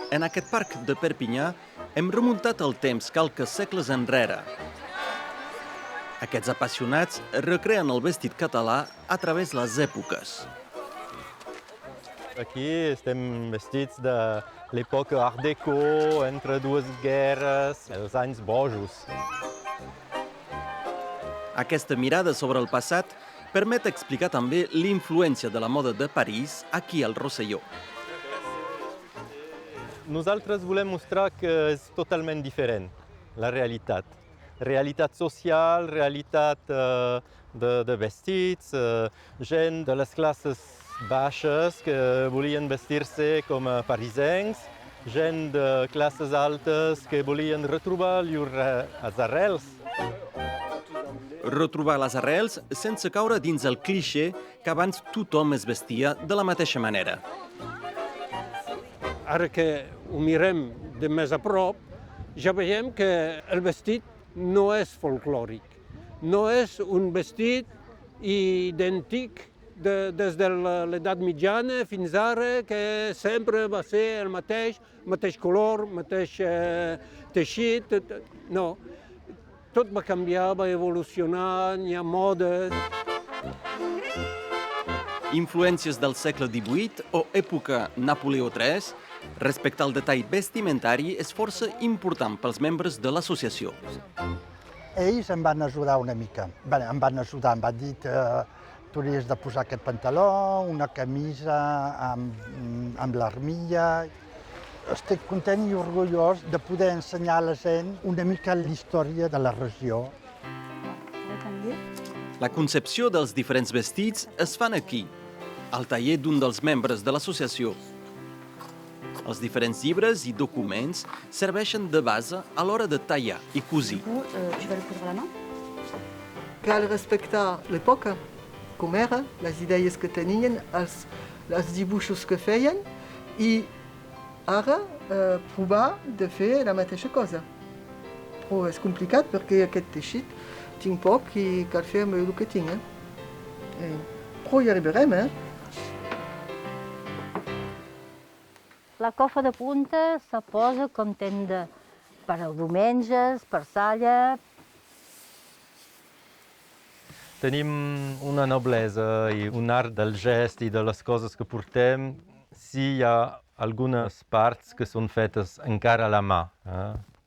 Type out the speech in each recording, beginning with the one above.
En aquest parc de Perpinyà hem remuntat el temps quelques segles enrere. Aquests apassionats recreen el vestit català a través de les èpoques. Aquí estem vestits de l'època Art Deco, entre dues guerres, els anys bojos. Aquesta mirada sobre el passat permet explicar també l'influència de la moda de París aquí al Rosselló. Nosaltres volem mostrar que és totalment diferent, la realitat. Realitat social, realitat de vestits, gent de les classes baixes que volien vestir-se com a parisencs, gent de classes altes que volien retrobar llurs arrels. Retrobar les arrels sense caure dins el clixé que abans tothom es vestia de la mateixa manera. Ara que ho mirem de més a prop, ja veiem que el vestit no és folclòric. No és un vestit idèntic des de l'edat mitjana fins ara, que sempre va ser el mateix color, mateix teixit. No, tot va canviar, va evolucionar, hi ha modes. Influències del segle XVIII o època Napoleó III, respecte al detall vestimentari és força important pels membres de l'associació. Ells em van ajudar una mica. Em van dir que tu hauries de posar aquest pantaló, una camisa amb l'armilla. Estic content i orgullós de poder ensenyar a la gent una mica la història de la regió. La concepció dels diferents vestits es fan aquí, al taller d'un dels membres de l'associació. Els diferents llibres i documents serveixen de base a l'hora de tallar i cosir. Cal respectar l'època, com era, les idees que tenien, els dibuixos que feien, i ara provar de fer la mateixa cosa. Però és complicat perquè aquest teixit tinc poc i cal fer amb el que tinc. Però hi arribarem, La cofa de punta se posa com tenda per als diumenges, per salla. Tenim una noblesa i un art del gest i de les coses que portem. Sí, hi ha algunes parts que són fetes encara a la mà,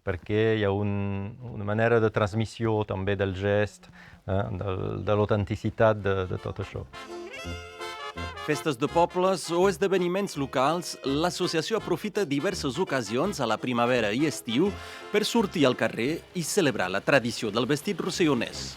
perquè hi ha una manera de transmissió també del gest, de l'autenticitat de tot això. Festes de pobles o esdeveniments locals, l'associació aprofita diverses ocasions a la primavera i estiu per sortir al carrer i celebrar la tradició del vestit rossellonès.